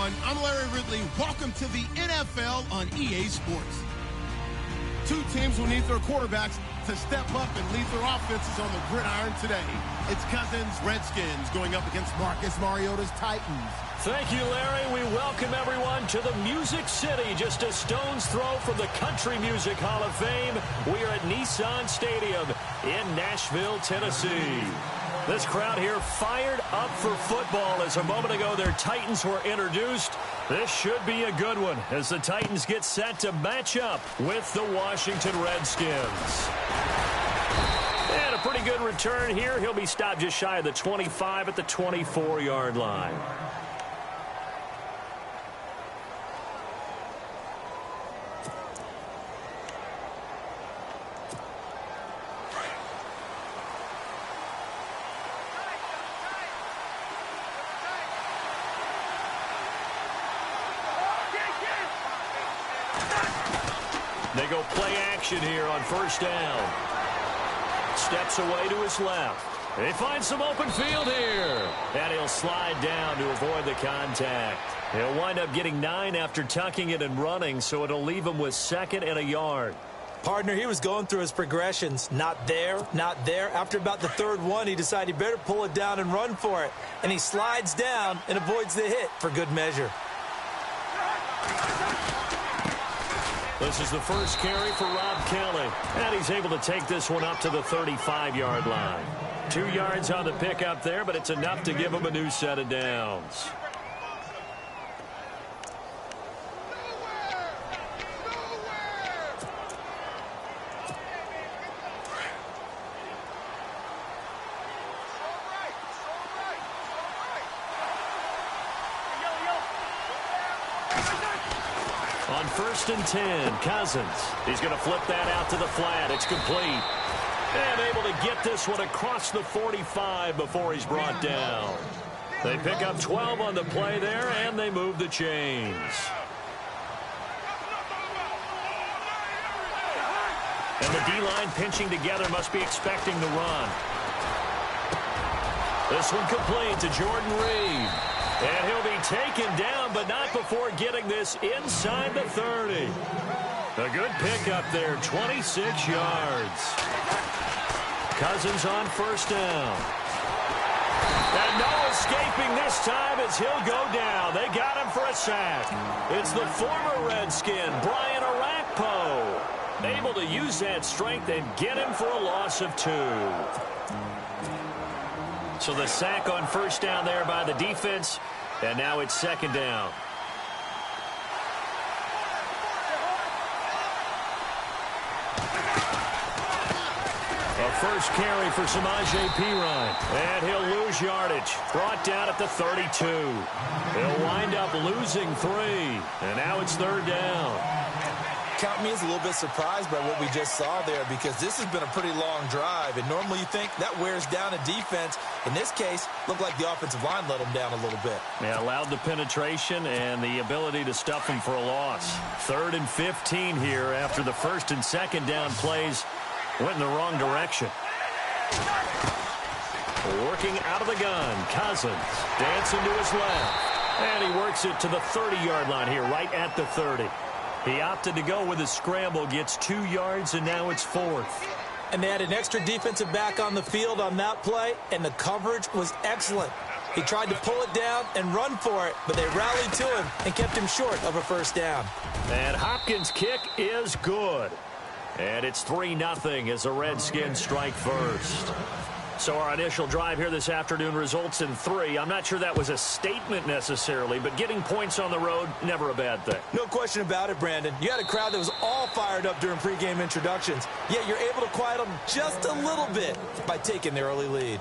everyone. I'm Larry Ridley. Welcome to the NFL on EA Sports. Two teams will need their quarterbacks to step up and lead their offenses on the gridiron today. It's Cousins' Redskins going up against Marcus Mariota's Titans. Thank you, Larry. We welcome everyone to the Music City, just a stone's throw from the Country Music Hall of Fame. We are at Nissan Stadium in Nashville, Tennessee. This crowd here fired up for football as a moment ago their Titans were introduced. This should be a good one as the Titans get set to match up with the Washington Redskins. And a pretty good return here. He'll be stopped just shy of the 25 at the 24-yard line. They go play action here on first down. Steps away to his left. They find some open field here. And he'll slide down to avoid the contact. He'll wind up getting 9 after tucking it and running, so it'll leave him with 2nd and a yard. Partner, he was going through his progressions. Not there, not there. After about the 3rd one, he decided he better pull it down and run for it. And he slides down and avoids the hit for good measure. This is the first carry for Rob Kelly, and he's able to take this one up to the 35-yard line. 2 yards on the pickup there, but it's enough to give him a new set of downs. On 1st and 10, Cousins. He's going to flip that out to the flat. It's complete. And able to get this one across the 45 before he's brought down. They pick up 12 on the play there, and they move the chains. And the D-line pinching together must be expecting the run. This one complete to Jordan Reed. And he'll be taken down, but not before getting this inside the 30. A good pickup there, 26 yards. Cousins on first down. And no escaping this time as he'll go down. They got him for a sack. It's the former Redskin, Brian Orakpo, able to use that strength and get him for a loss of 2. So the sack on first down there by the defense, and now it's 2nd down. A first carry for Samaje Perine, and he'll lose yardage. Brought down at the 32. He'll wind up losing 3, and now it's 3rd down. Count me as a little bit surprised by what we just saw there, because this has been a pretty long drive, and normally you think that wears down a defense. In this case, looked like the offensive line let them down a little bit. Yeah, allowed the penetration and the ability to stuff them for a loss. 3rd and 15 here after the 1st and 2nd down plays went in the wrong direction. Working out of the gun, Cousins dancing to his left, and he works it to the 30-yard line here, right at the 30. He opted to go with a scramble, gets 2 yards, and now it's 4th. And they had an extra defensive back on the field on that play, and the coverage was excellent. He tried to pull it down and run for it, but they rallied to him and kept him short of a first down. And Hopkins' kick is good. And it's 3-0 as the Redskins strike first. So our initial drive here this afternoon results in 3. I'm not sure that was a statement necessarily, but getting points on the road, never a bad thing. No question about it, Brandon. You had a crowd that was all fired up during pregame introductions, yet you're able to quiet them just a little bit by taking the early lead.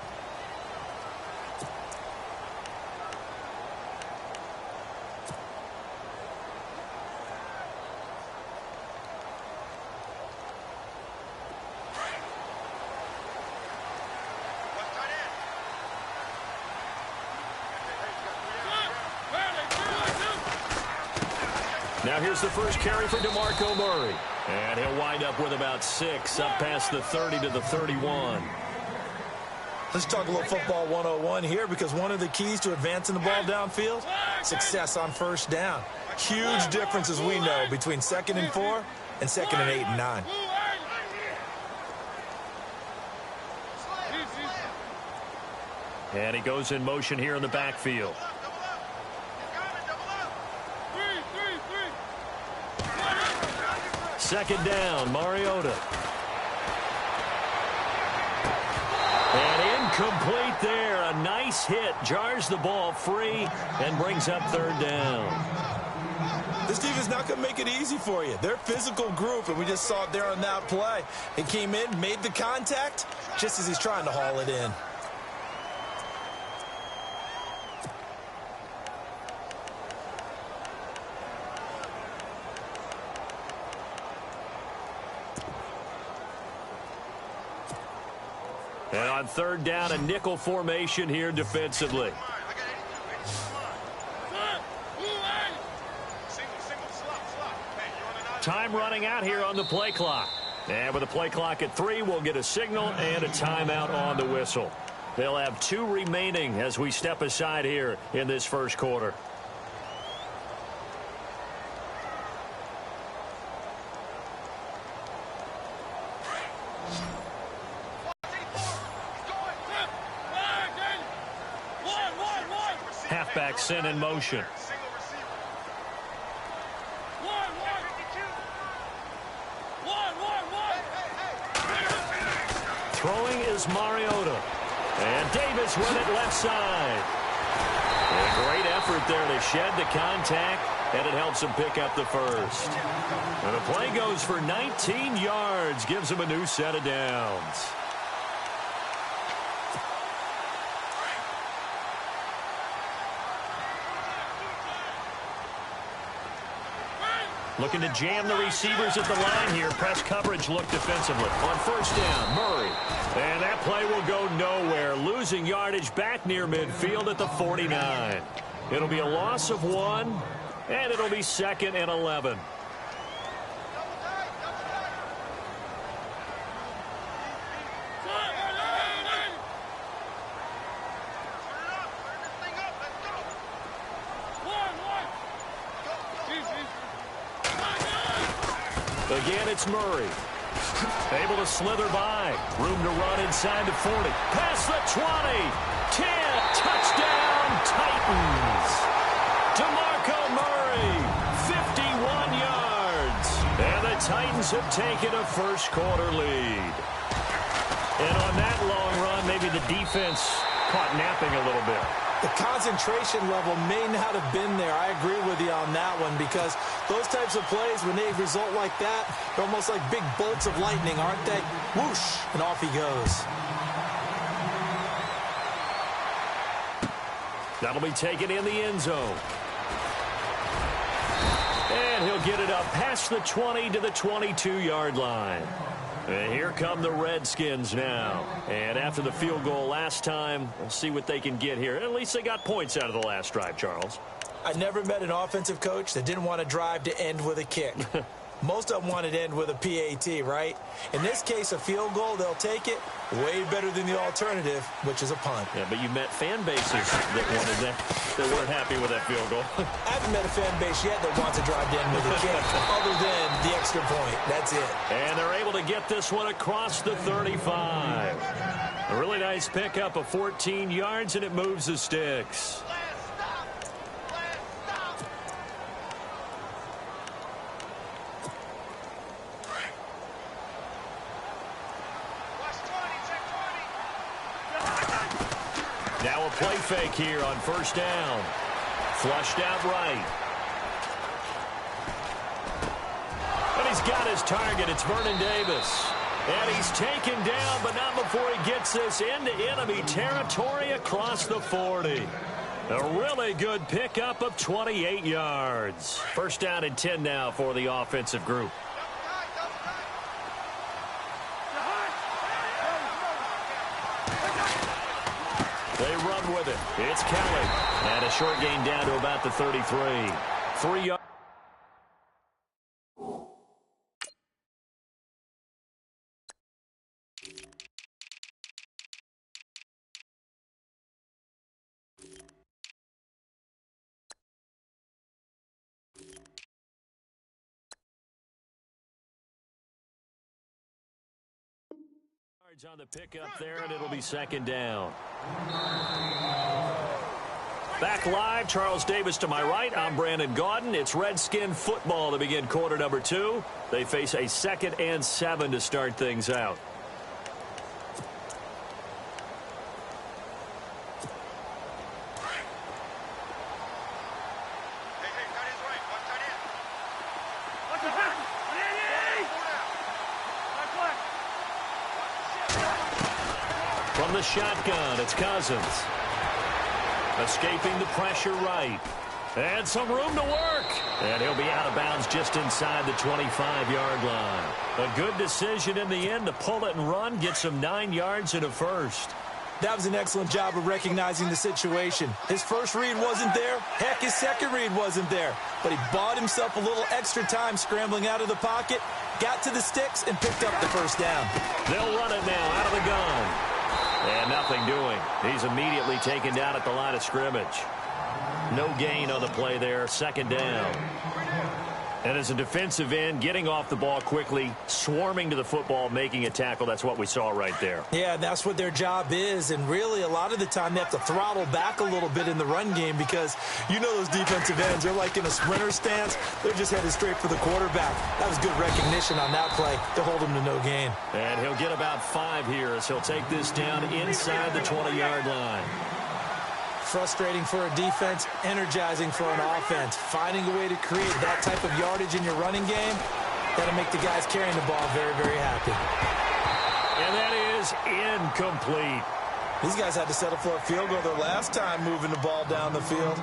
Now here's the first carry for DeMarco Murray. And he'll wind up with about 6 up past the 30 to the 31. Let's talk a little football 101 here, because one of the keys to advancing the ball downfield, success on first down. Huge difference, as we know, between 2nd and 4 and 2nd and 8 and 9. And he goes in motion here in the backfield. Second down, Mariota. And incomplete there. A nice hit. Jars the ball free and brings up third down. This defense not going to make it easy for you. They're a physical group, and we just saw it there on that play. He came in, made the contact, just as he's trying to haul it in. And on third down, a nickel formation here defensively. Time running out here on the play clock. And with the play clock at 3, we'll get a signal and a timeout on the whistle. They'll have 2 remaining as we step aside here in this first quarter. Halfback sent in motion. Throwing is Mariota. And Davis with it left side. And a great effort there to shed the contact, and it helps him pick up the first. And the play goes for 19 yards, gives him a new set of downs. Looking to jam the receivers at the line here. Press coverage look defensively. On first down, Murray. And that play will go nowhere. Losing yardage back near midfield at the 49. It'll be a loss of 1, and it'll be 2nd and 11. Again, it's Murray. Able to slither by. Room to run inside the 40. Past the 20. 10. Touchdown, Titans. DeMarco Murray, 51 yards. And the Titans have taken a first quarter lead. And on that long run, maybe the defense caught napping a little bit. The concentration level may not have been there. I agree with you on that one, because those types of plays, when they result like that, they're almost like big bolts of lightning, aren't they? Whoosh, and off he goes. That'll be taken in the end zone. And he'll get it up past the 20 to the 22-yard line. And here come the Redskins now. And after the field goal last time, we'll see what they can get here. At least they got points out of the last drive, Charles. I never met an offensive coach that didn't want to drive to end with a kick. Most of them wanted to end with a PAT, right? In this case, a field goal, they'll take it. Way better than the alternative, which is a punt. Yeah, but you met fan bases that wanted that, that weren't happy with that field goal. I haven't met a fan base yet that wants to drive to end with a kick, other than the extra point. That's it. And they're able to get this one across the 35. A really nice pickup of 14 yards, and it moves the sticks. Now a play fake here on first down. Flushed out right. And he's got his target. It's Vernon Davis. And he's taken down, but not before he gets this into enemy territory across the 40. A really good pickup of 28 yards. First down and 10 now for the offensive group. They run with it. It's Kelly. And a short gain down to about the 33. 3 yards. On the pickup there, and it'll be second down. Back live, Charles Davis to my right. I'm Brandon Gaudin. It's Redskin football to begin quarter number 2. They face a 2nd and 7 to start things out. From the shotgun, it's Cousins. Escaping the pressure right. And some room to work. And he'll be out of bounds just inside the 25-yard line. A good decision in the end to pull it and run, get some 9 yards and a first. That was an excellent job of recognizing the situation. His first read wasn't there. Heck, his second read wasn't there. But he bought himself a little extra time scrambling out of the pocket, got to the sticks, and picked up the first down. They'll run it now out of the gun. And nothing doing. He's immediately taken down at the line of scrimmage. No gain on the play there. Second down. And as a defensive end, getting off the ball quickly, swarming to the football, making a tackle. That's what we saw right there. Yeah, that's what their job is. And really, a lot of the time, they have to throttle back a little bit in the run game because you know those defensive ends, they're like in a sprinter stance. They're just headed straight for the quarterback. That was good recognition on that play to hold him to no gain. And he'll get about 5 here as he'll take this down inside the 20-yard line. Frustrating for a defense, energizing for an offense. Finding a way to create that type of yardage in your running game, that'll make the guys carrying the ball very, very happy. And that is incomplete. These guys had to settle for a field goal their last time moving the ball down the field.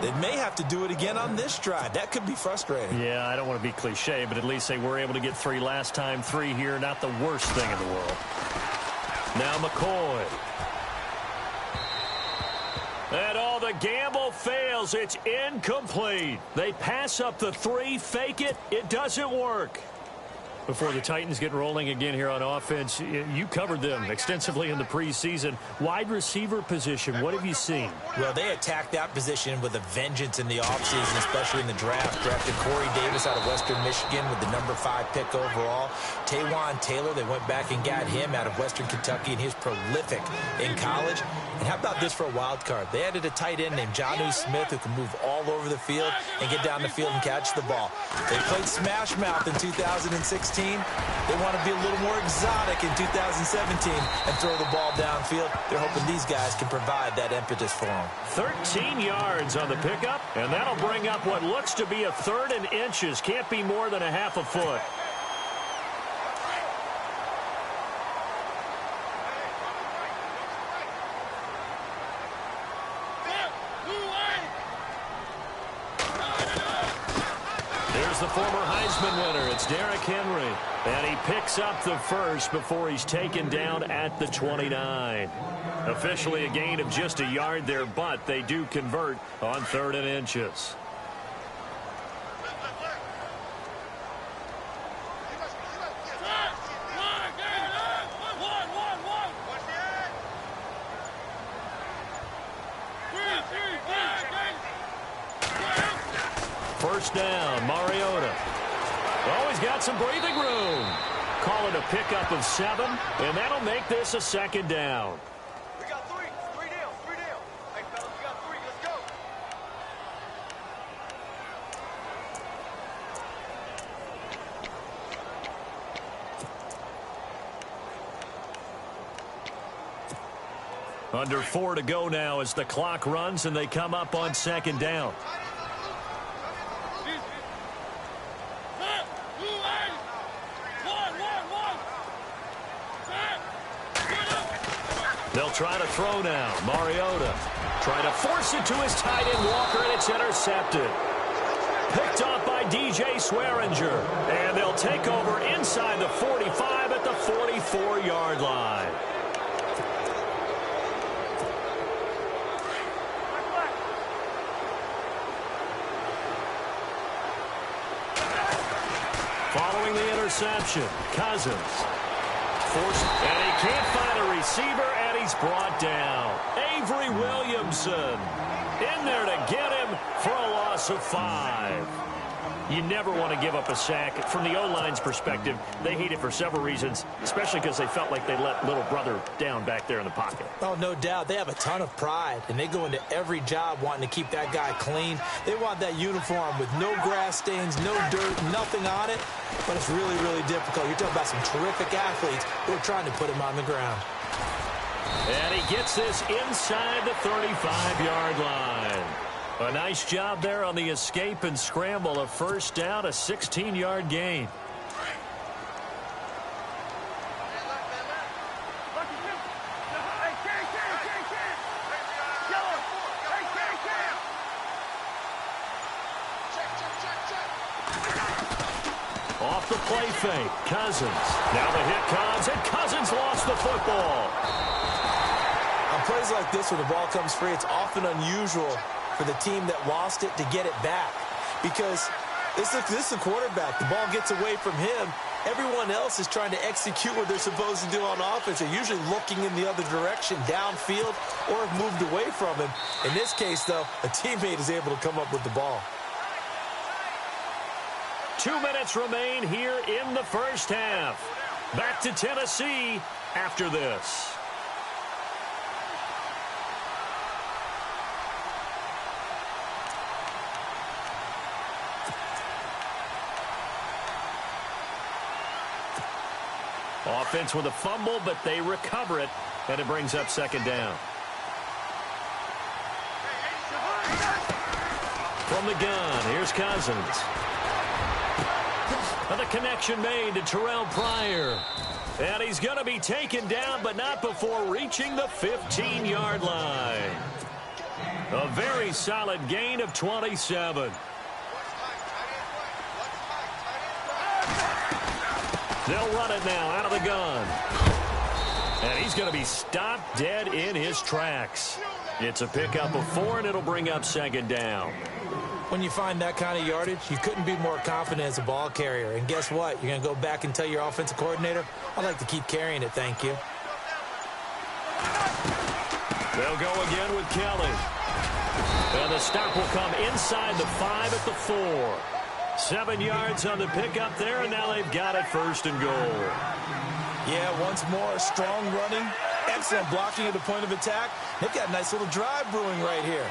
They may have to do it again on this drive. That could be frustrating. Yeah, I don't want to be cliche, but at least they were able to get 3 last time. 3 here, not the worst thing in the world. Now McCoy. And all the gamble fails. It's incomplete. They pass up the 3, fake it. It doesn't work. Before the Titans get rolling again here on offense, you covered them extensively in the preseason. Wide receiver position, what have you seen? Well, they attacked that position with a vengeance in the offseason, especially in the draft. Drafted Corey Davis out of Western Michigan with the number 5 pick overall. Taywan Taylor, they went back and got him out of Western Kentucky, and he was prolific in college. And how about this for a wild card? They added a tight end named Jonnu Smith who can move all over the field and get down the field and catch the ball. They played smash mouth in 2016. They want to be a little more exotic in 2017 and throw the ball downfield. They're hoping these guys can provide that impetus for them. 13 yards on the pickup, and that'll bring up what looks to be a 3rd and inches. Can't be more than a half a foot. The former Heisman winner, it's Derrick Henry. And he picks up the first before he's taken down at the 29. Officially a gain of just a yard there, but they do convert on 3rd and inches. First down, Mariota. Oh, he's got some breathing room. Call it a pickup of 7, and that'll make this a 2nd down. We got 3. 3 down. 3 down. Hey, fellas, we got 3. Let's go. Under 4 to go now as the clock runs, and they come up on 2nd down. They'll try to throw now. Mariota trying to force it to his tight end Walker, and it's intercepted. Picked off by DJ Swearinger. And they'll take over inside the 45 at the 44-yard line. Following the interception, Cousins. And he can't find a receiver, and he's brought down. Avery Williamson in there to get him for a loss of 5. You never want to give up a sack. From the O-line's perspective, they hate it for several reasons, especially because they felt like they let little brother down back there in the pocket. Oh, no doubt. They have a ton of pride, and they go into every job wanting to keep that guy clean. They want that uniform with no grass stains, no dirt, nothing on it. But it's really, really difficult. You're talking about some terrific athletes who are trying to put him on the ground. And he gets this inside the 35-yard line. A nice job there on the escape and scramble. A first down, a 16-yard gain. Off the play fake, Cousins. Now the hit comes, and Cousins lost the football. On plays like this where the ball comes free, it's often unusual for the team that lost it to get it back, because this is the quarterback. The ball gets away from him. Everyone else is trying to execute what they're supposed to do on offense. They're usually looking in the other direction, downfield, or have moved away from him. In this case, though, a teammate is able to come up with the ball. 2 minutes remain here in the first half. Back to Tennessee after this. Offense with a fumble, but they recover it, and it brings up second down. From the gun, here's Cousins. And the connection made to Terrell Pryor. And he's going to be taken down, but not before reaching the 15-yard line. A very solid gain of 27. They'll run it now out of the gun. And he's going to be stopped dead in his tracks. It's a pickup of 4, and it'll bring up second down. When you find that kind of yardage, you couldn't be more confident as a ball carrier. And guess what? You're going to go back and tell your offensive coordinator, I'd like to keep carrying it, thank you. They'll go again with Kelly. And the stop will come inside the 5 at the 4. 7 yards on the pickup there, and now they've got it first and goal. Yeah, once more, strong running, excellent blocking at the point of attack. They've got a nice little drive brewing right here.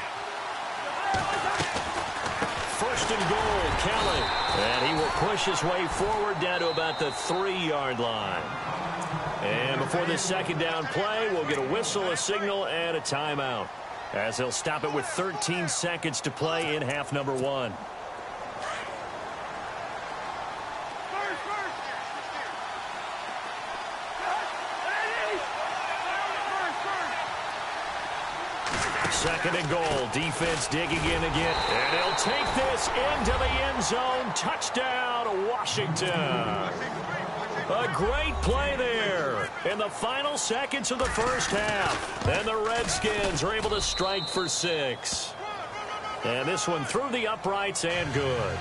First and goal, Kelly. And he will push his way forward down to about the 3-yard line. And before this second down play, we'll get a whistle, a signal, and a timeout, as they'll stop it with 13 seconds to play in half number 1. Second and goal. Defense digging in again. And he'll take this into the end zone. Touchdown, Washington. A great play there in the final seconds of the first half. And the Redskins are able to strike for 6. And this one through the uprights and good.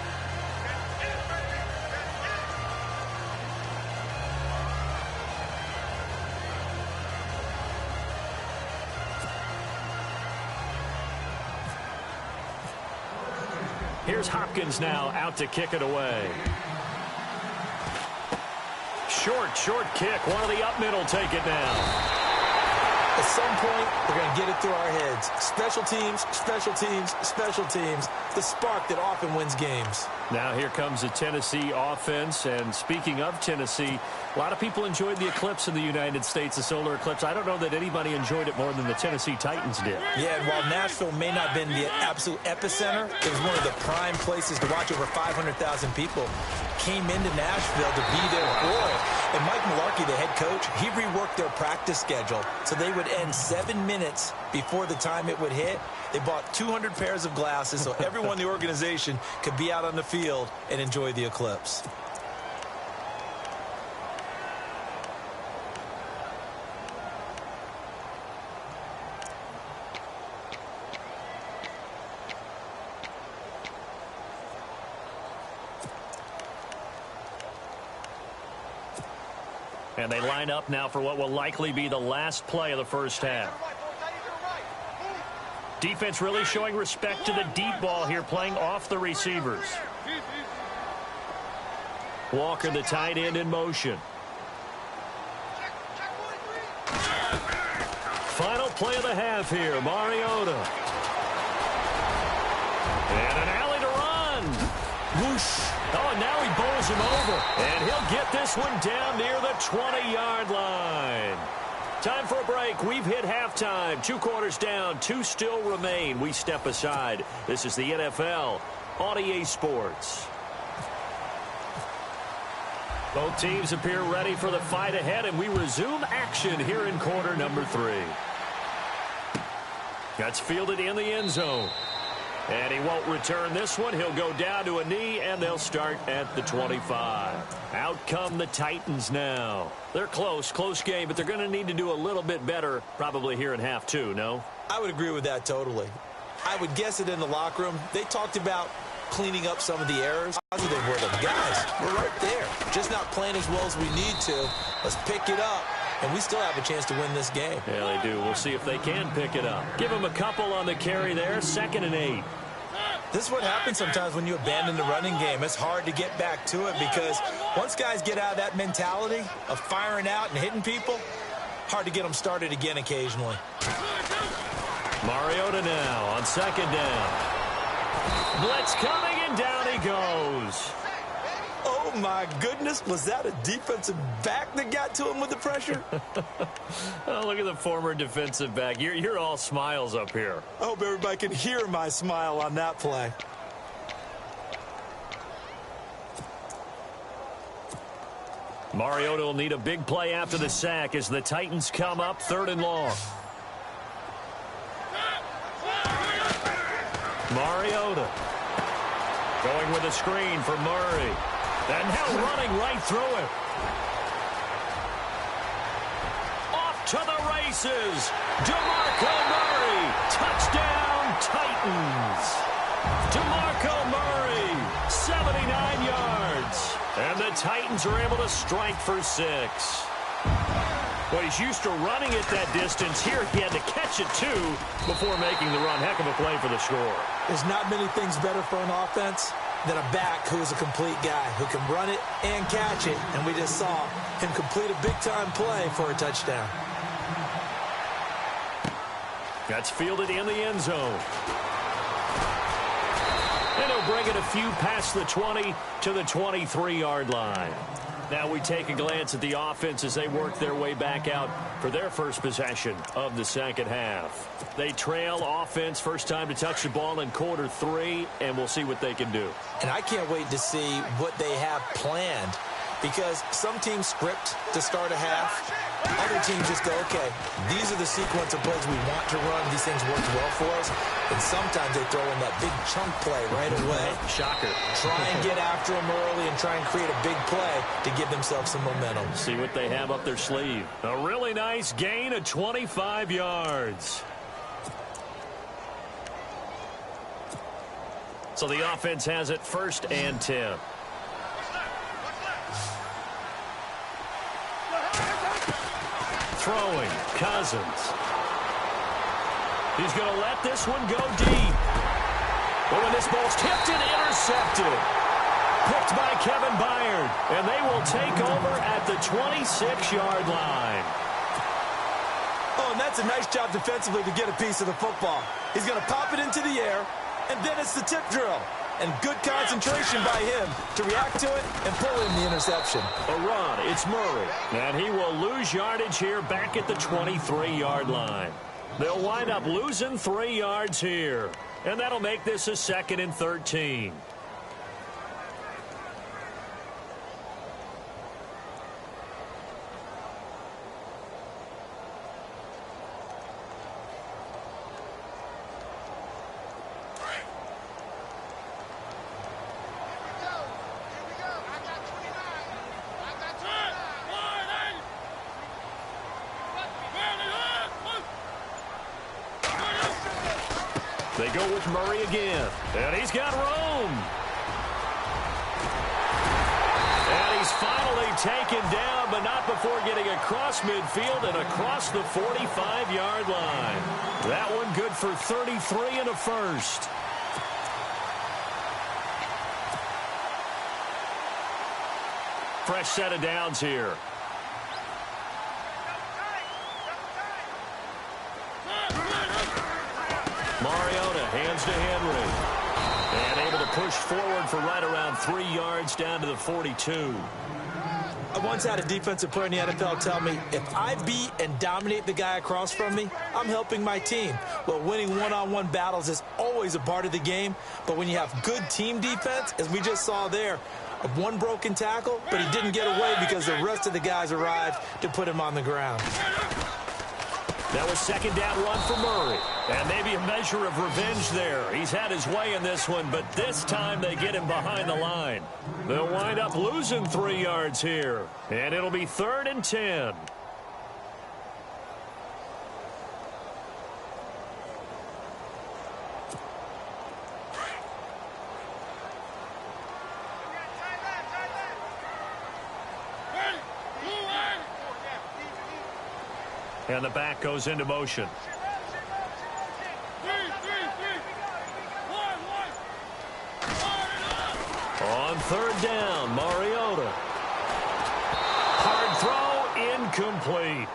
Here's Hopkins now out to kick it away. Short kick. One of the up middle take it now. At some point, we're going to get it through our heads. Special teams, special teams, special teams. The spark that often wins games. Now here comes the Tennessee offense. And speaking of Tennessee, a lot of people enjoyed the eclipse in the United States, the solar eclipse. I don't know that anybody enjoyed it more than the Tennessee Titans did. Yeah, and while Nashville may not have been the absolute epicenter, it was one of the prime places to watch. Over 500,000 people came into Nashville to be there for it. And Mike Mularkey, the head coach, he reworked their practice schedule so they would end 7 minutes before the time it would hit. They bought 200 pairs of glasses so everyone in the organization could be out on the field and enjoy the eclipse. And they line up now for what will likely be the last play of the first half. Defense really showing respect to the deep ball here, playing off the receivers. Walker, the tight end, in motion. Final play of the half here. Mariota. And an alley to run. Whoosh. Oh, and now he bowls him over. And he'll get this one down near the 20-yard line. Time for a break. We've hit halftime. 2 quarters down. 2 still remain. We step aside. This is the NFL on EA Sports. Both teams appear ready for the fight ahead, and we resume action here in quarter number 3. That's fielded in the end zone. And he won't return this one. He'll go down to a knee, and they'll start at the 25. Out come the Titans now. They're close game, but they're going to need to do a little bit better probably here in half 2, no? I would agree with that totally. I would guess it in the locker room. They talked about cleaning up some of the errors. Positive were the guys. We're right there. Just not playing as well as we need to. Let's pick it up. And we still have a chance to win this game. Yeah, they do. We'll see if they can pick it up. Give them a couple on the carry there. 2nd and 8. This is what happens sometimes when you abandon the running game. It's hard to get back to it because once guys get out of that mentality of firing out and hitting people, hard to get them started again occasionally. Mariota now on 2nd down. Blitz coming, and down he goes. Oh, my goodness. Was that a defensive back that got to him with the pressure? Oh, look at the former defensive back. You're all smiles up here. I hope everybody can hear my smile on that play. Mariota will need a big play after the sack as the Titans come up 3rd and long. Mariota going with a screen for Murray. And now running right through it. Off to the races. DeMarco Murray. Touchdown, Titans. DeMarco Murray, 79 yards. And the Titans are able to strike for 6. Well, he's used to running it that distance. Here he had to catch it, too, before making the run. Heck of a play for the score. There's not many things better for an offense than a back who is a complete guy who can run it and catch it. And we just saw him complete a big-time play for a touchdown. That's fielded in the end zone. And he'll bring it a few past the 20 to the 23-yard line. Now we take a glance at the offense as they work their way back out for their first possession of the second half. They trail offense first time to touch the ball in quarter 3, and we'll see what they can do. And I can't wait to see what they have planned because some teams script to start a half. Other teams just go, okay, these are the sequence of plays we want to run. These things worked well for us. And sometimes they throw in that big chunk play right away. Shocker. Try and get after them early and try and create a big play to give themselves some momentum. See what they have up their sleeve. A really nice gain of 25 yards. So the offense has it 1st and 10. Throwing, Cousins. He's going to let this one go deep. But when this ball's tipped and intercepted. Picked by Kevin Byard. And they will take over at the 26-yard line. Oh, and that's a nice job defensively to get a piece of the football. He's going to pop it into the air, and then it's the tip drill. And good concentration by him to react to it and pull in the interception. A run, it's Murray. And he will lose yardage here back at the 23-yard line. They'll wind up losing 3 yards here. And that'll make this a 2nd and 13. They go with Murray again. And he's got room. And he's finally taken down, but not before getting across midfield and across the 45-yard line. That one good for 33 and a first. Fresh set of downs here. Mariota hands to Henry. And able to push forward for right around 3 yards down to the 42. I once had a defensive player in the NFL tell me, if I beat and dominate the guy across from me, I'm helping my team. Well, winning one-on-one battles is always a part of the game, but when you have good team defense, as we just saw there, one broken tackle, but he didn't get away because the rest of the guys arrived to put him on the ground. That was second down run for Murray. And maybe a measure of revenge there. He's had his way in this one, but this time they get him behind the line. They'll wind up losing 3 yards here. And it'll be 3rd and 10. And the back goes into motion. On 3rd down, Mariota. Hard throw, incomplete.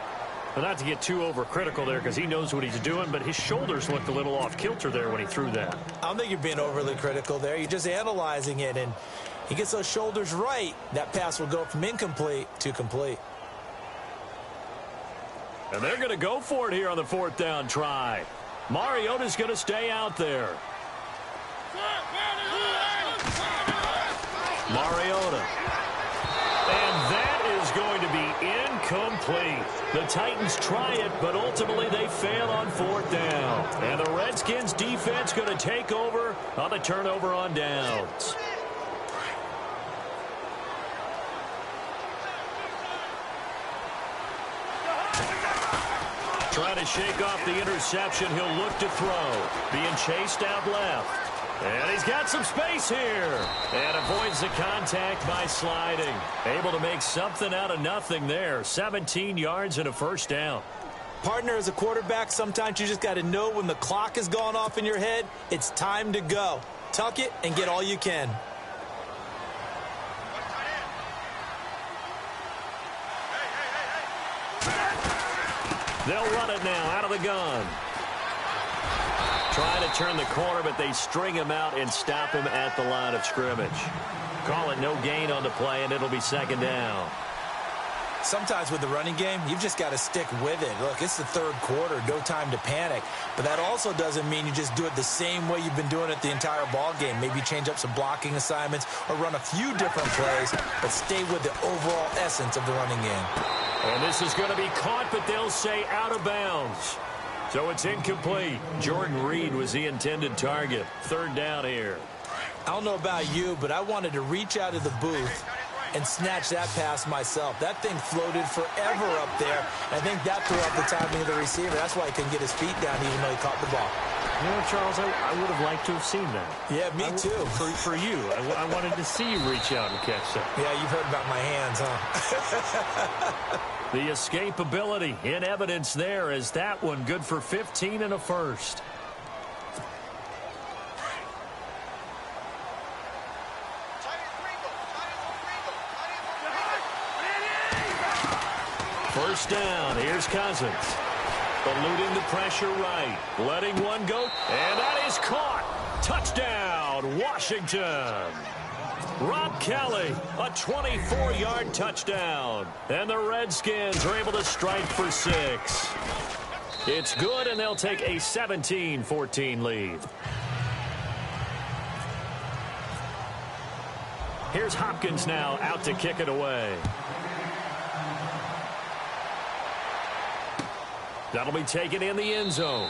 But not to get too overcritical there because he knows what he's doing, but his shoulders looked a little off kilter there when he threw that. I don't think you're being overly critical there. You're just analyzing it, and he gets those shoulders right. That pass will go from incomplete to complete. And they're going to go for it here on the 4th down try. Mariota's going to stay out there. Mariota. And that is going to be incomplete. The Titans try it, but ultimately they fail on 4th down. And the Redskins defense going to take over on the turnover on downs. Trying to shake off the interception. He'll look to throw. Being chased out left. And he's got some space here. And avoids the contact by sliding. Able to make something out of nothing there. 17 yards and a 1st down. Partner, as a quarterback, sometimes you just got to know when the clock has gone off in your head, it's time to go. Tuck it and get all you can. They'll run it now out of the gun. Trying to turn the corner, but they string him out and stop him at the line of scrimmage. Call it no gain on the play, and it'll be 2nd down. Sometimes with the running game, you've just got to stick with it. Look, it's the 3rd quarter, no time to panic. But that also doesn't mean you just do it the same way you've been doing it the entire ball game. Maybe change up some blocking assignments or run a few different plays, but stay with the overall essence of the running game. And this is going to be caught, but they'll say out of bounds. So it's incomplete. Jordan Reed was the intended target. 3rd down here. I don't know about you, but I wanted to reach out of the booth and snatch that pass myself. That thing floated forever up there. I think that threw up the timing of the receiver. That's why he couldn't get his feet down even though he caught the ball. You know, Charles, I would have liked to have seen that. Yeah, me too. For you. I wanted to see you reach out and catch that. Yeah, you've heard about my hands, huh? The escapability in evidence there as that one good for 15 and a 1st. First down, here's Cousins. Eluding the pressure right. Letting one go, and that is caught. Touchdown, Washington. Rob Kelly, a 24-yard touchdown. And the Redskins are able to strike for 6. It's good, and they'll take a 17-14 lead. Here's Hopkins now out to kick it away. That'll be taken in the end zone.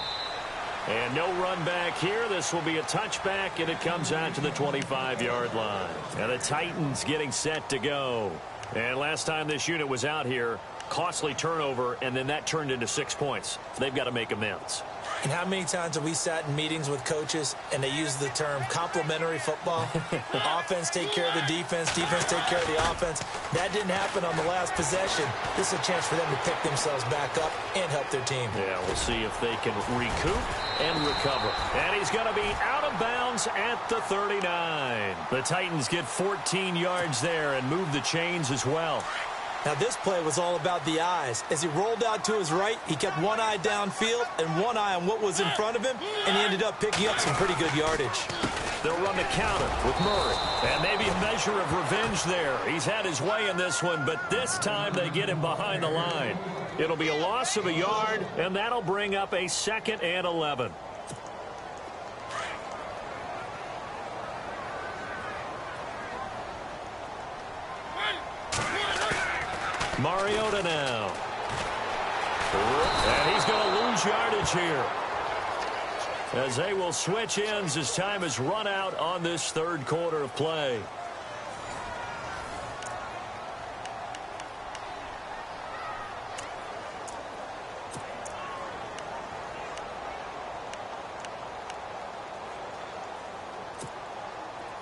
And no run back here. This will be a touchback, and it comes out to the 25-yard line. And the Titans getting set to go. And last time this unit was out here, costly turnover, and then that turned into 6 points. They've got to make amends. And how many times have we sat in meetings with coaches and they use the term complementary football? Offense take care of the defense, defense take care of the offense. That didn't happen on the last possession. This is a chance for them to pick themselves back up and help their team. Yeah, we'll see if they can recoup and recover. And he's going to be out of bounds at the 39. The Titans get 14 yards there and move the chains as well. Now, this play was all about the eyes. As he rolled out to his right, he kept one eye downfield and one eye on what was in front of him, and he ended up picking up some pretty good yardage. They'll run the counter with Murray. And maybe a measure of revenge there. He's had his way in this one, but this time they get him behind the line. It'll be a loss of a yard, and that'll bring up a 2nd and 11. Mariota now. And he's going to lose yardage here, as they will switch ends as time is run out on this 3rd quarter of play.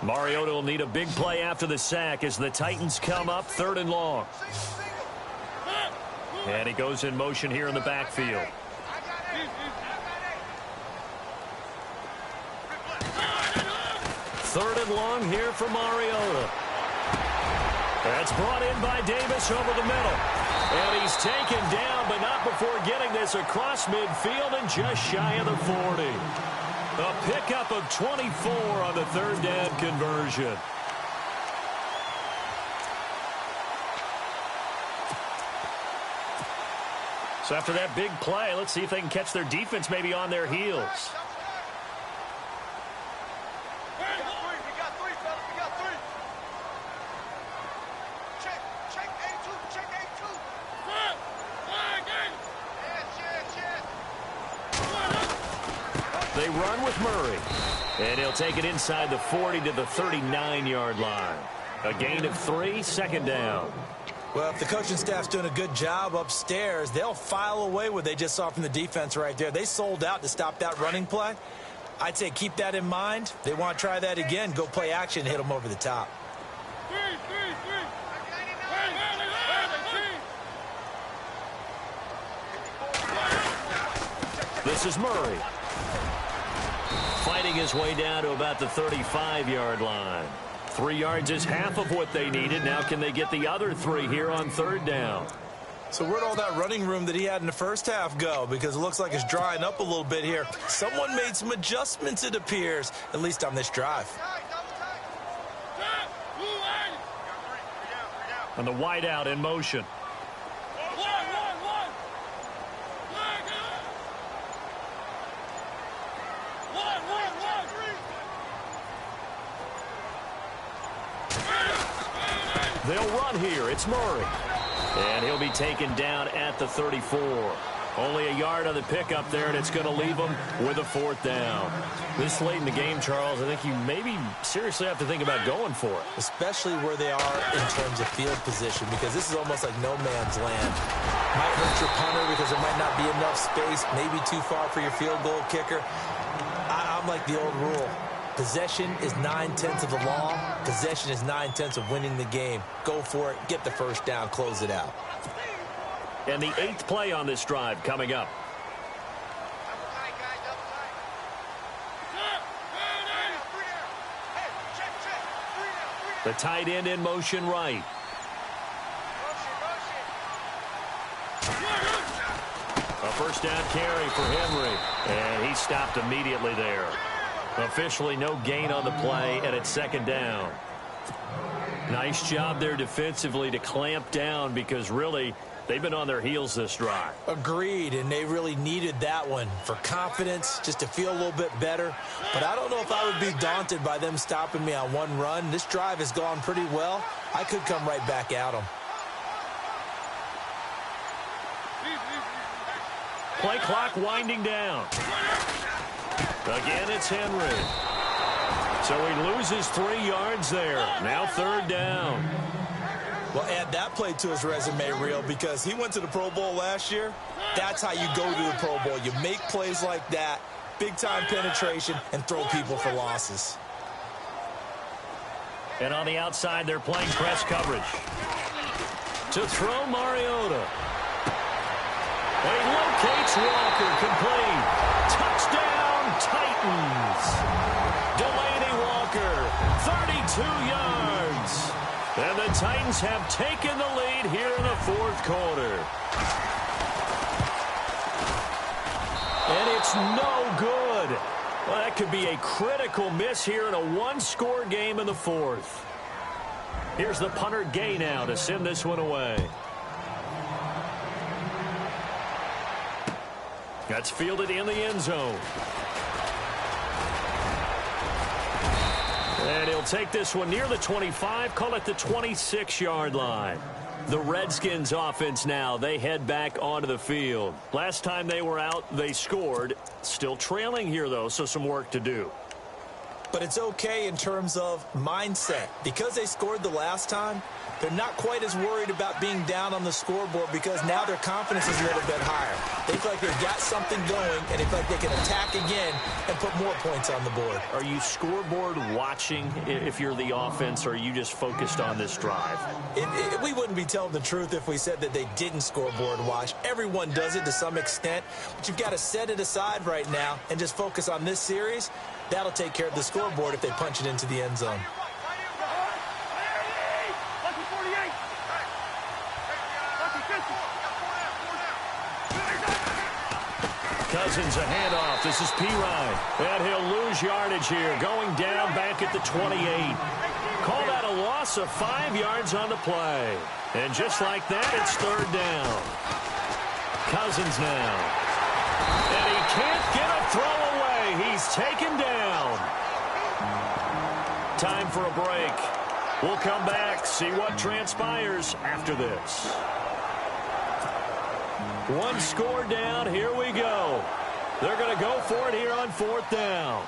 Mariota will need a big play after the sack as the Titans come up 3rd and long. And he goes in motion here in the backfield. 3rd and long here for Mariota. That's brought in by Davis over the middle. And he's taken down, but not before getting this across midfield and just shy of the 40. A pickup of 24 on the 3rd down conversion. So after that big play, let's see if they can catch their defense maybe on their heels. We got three, fellas. We got three. Check A2. Check A2. Yes. They run with Murray. And he'll take it inside the 40 to the 39-yard line. A gain of 3, 2nd down. Well, if the coaching staff's doing a good job upstairs, they'll file away what they just saw from the defense right there. They sold out to stop that running play. I'd say keep that in mind. They want to try that again. Go play action, hit them over the top. This is Murray. Fighting his way down to about the 35-yard line. 3 yards is half of what they needed. Now can they get the other 3 here on 3rd down? So where'd all that running room that he had in the first half go? Because it looks like it's drying up a little bit here. Someone made some adjustments, it appears, at least on this drive. And the wideout in motion. They'll run here. It's Murray. And he'll be taken down at the 34. Only a yard on the pickup there, and it's going to leave them with a 4th down. This late in the game, Charles, I think you maybe seriously have to think about going for it. Especially where they are in terms of field position, because this is almost like no man's land. Might hurt your punter because there might not be enough space, maybe too far for your field goal kicker. I'm like the old rule. Possession is 9/10 of the law. Possession is 9/10 of winning the game. Go for it. Get the 1st down. Close it out. And the 8th play on this drive coming up. The tight end in motion right. A 1st down carry for Henry. And he stopped immediately there. Officially no gain on the play, and it's 2nd down. Nice job there defensively to clamp down, because really they've been on their heels this drive. Agreed, and they really needed that one for confidence, just to feel a little bit better. But I don't know if I would be daunted by them stopping me on one run. This drive has gone pretty well. I could come right back at them. Play clock winding down. Again, it's Henry. So he loses 3 yards there. Now 3rd down. Well, add that play to his resume reel because he went to the Pro Bowl last year. That's how you go to the Pro Bowl. You make plays like that, big-time penetration, and throw people for losses. And on the outside, they're playing press coverage. To throw, Mariota. And he locates Walker, complete. Touchdown, Titans. Delaney Walker, 32 yards. And the Titans have taken the lead here in the fourth quarter. And it's no good. Well, that could be a critical miss here in a one-score game in the fourth. Here's the punter Gay now to send this one away. That's fielded in the end zone. And he'll take this one near the 25, call it the 26-yard line. The Redskins offense now, they head back onto the field. Last time they were out, they scored. Still trailing here, though, so some work to do. But it's okay in terms of mindset. Because they scored the last time, they're not quite as worried about being down on the scoreboard because now their confidence is a little bit higher. They feel like they've got something going, and they feel like they can attack again and put more points on the board. Are you scoreboard watching if you're the offense, or are you just focused on this drive? We wouldn't be telling the truth if we said that they didn't scoreboard watch. Everyone does it to some extent, but you've got to set it aside right now and just focus on this series. That'll take care of the scoreboard if they punch it into the end zone. Cousins a handoff. This is Pirine. And he'll lose yardage here. Going down back at the 28. Call that a loss of 5 yards on the play. And just like that, it's third down. Cousins now. And he can't get a throw away. He's taken down. Time for a break. We'll come back, see what transpires after this. One score down. Here we go. They're going to go for it here on fourth down.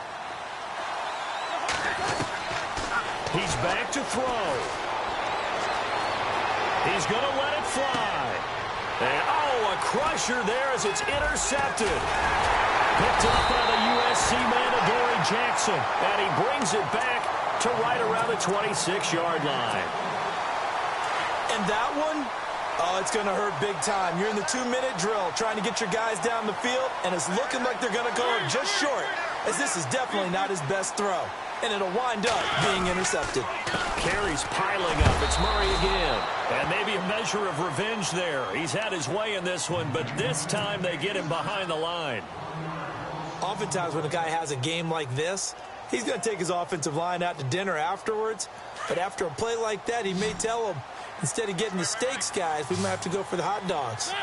He's back to throw. He's going to let it fly. And, a crusher there as it's intercepted. Picked up by the USC man, Adoree Jackson. And he brings it back to right around the 26-yard line. And that one, it's going to hurt big time. You're in the 2-minute drill trying to get your guys down the field, and it's looking like they're going to go just short, as this is definitely not his best throw. And it'll wind up being intercepted. Carries piling up. It's Murray again. And maybe a measure of revenge there. He's had his way in this one, but this time they get him behind the line. Oftentimes when a guy has a game like this, he's going to take his offensive line out to dinner afterwards. But after a play like that, he may tell them, instead of getting the steaks, guys, we might have to go for the hot dogs.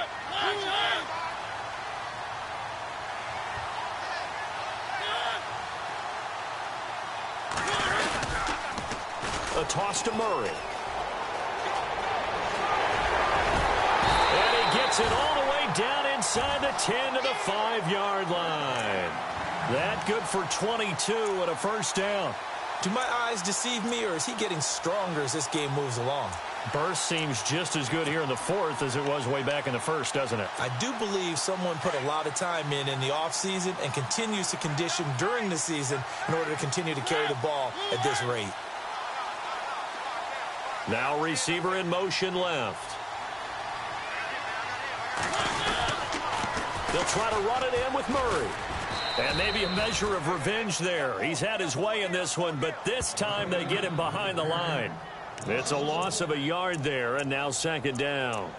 A toss to Murray. And he gets it all the way down inside the 10 to the 5-yard line. That good for 22 and a first down. Do my eyes deceive me, or is he getting stronger as this game moves along? Burst seems just as good here in the fourth as it was way back in the first, doesn't it? I do believe someone put a lot of time in the offseason and continues to condition during the season in order to continue to carry the ball at this rate. Now receiver in motion left. They'll try to run it in with Murray. And maybe a measure of revenge there. He's had his way in this one, but this time they get him behind the line. It's a loss of a yard there, and now second down.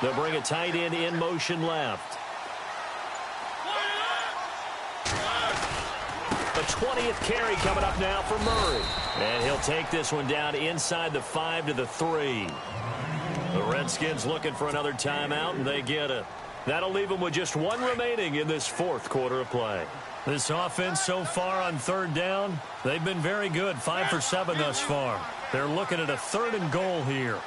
They'll bring a tight end in motion left. The 20th carry coming up now for Murray. And he'll take this one down inside the 5 to the 3. The Redskins looking for another timeout, and they get it. That'll leave them with just one remaining in this fourth quarter of play. This offense so far on third down, they've been very good, 5 for 7 thus far. They're looking at a 3rd and goal here.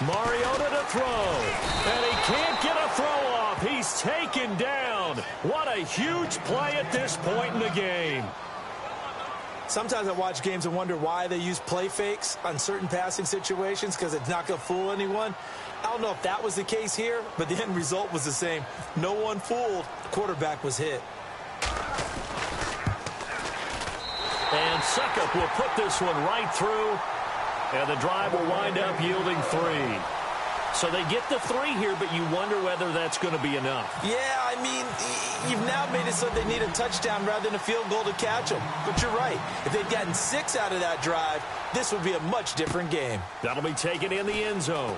Mariota to throw, and he can't get a throw off. He's taken down. What a huge play at this point in the game. Sometimes I watch games and wonder why they use play fakes on certain passing situations because it's not going to fool anyone. I don't know if that was the case here, but the end result was the same. No one fooled. The quarterback was hit. And Suckup will put this one right through, and the drive will wind up yielding 3. So they get the 3 here, but you wonder whether that's going to be enough. Yeah, I mean, you've now made it so they need a touchdown rather than a field goal to catch them. But you're right. If they'd gotten 6 out of that drive, this would be a much different game. That'll be taken in the end zone.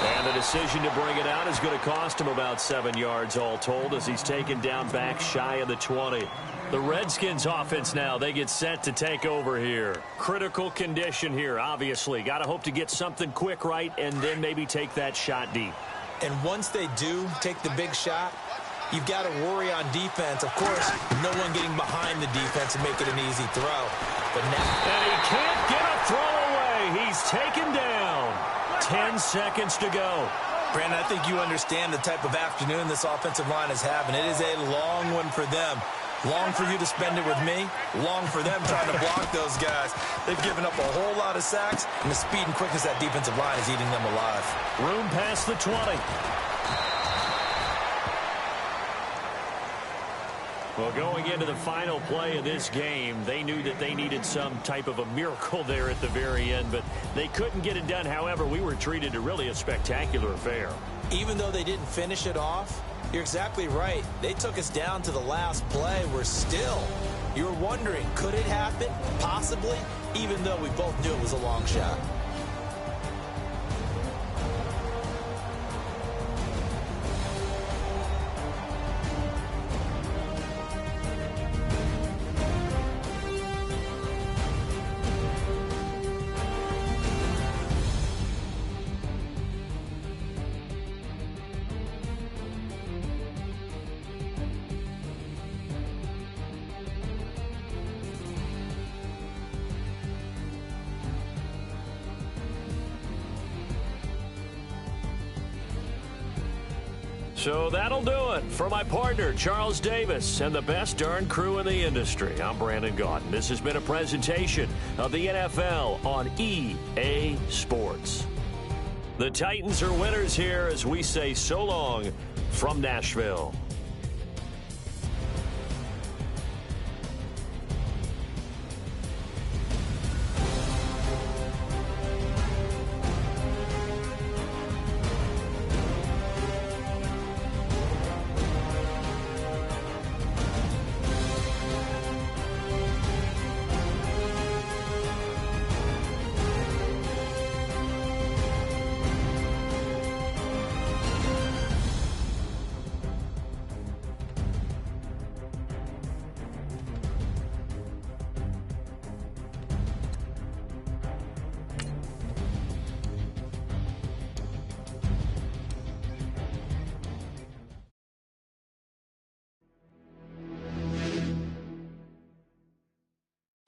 And the decision to bring it out is going to cost him about 7 yards all told as he's taken down back shy of the 20. The Redskins offense now, they get set to take over here. Critical condition here, obviously. Got to hope to get something quick right and then maybe take that shot deep. And once they do take the big shot, you've got to worry on defense. Of course, no one getting behind the defense and make it an easy throw. But now... And he can't get a throw away. He's taken down. 10 seconds to go. Brandon, I think you understand the type of afternoon this offensive line is having. It is a long one for them. Long for you to spend it with me. Long for them trying to block those guys. They've given up a whole lot of sacks, and the speed and quickness of that defensive line is eating them alive. Room past the 20. Well, going into the final play of this game, they knew that they needed some type of a miracle there at the very end, but they couldn't get it done. However, we were treated to really a spectacular affair. Even though they didn't finish it off, you're exactly right. They took us down to the last play. We're still, you're wondering, could it happen? Possibly, even though we both knew it was a long shot. So that'll do it. For my partner, Charles Davis, and the best darn crew in the industry, I'm Brandon Gaudin. This has been a presentation of the NFL on EA Sports. The Titans are winners here as we say so long from Nashville.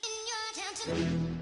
In your attention.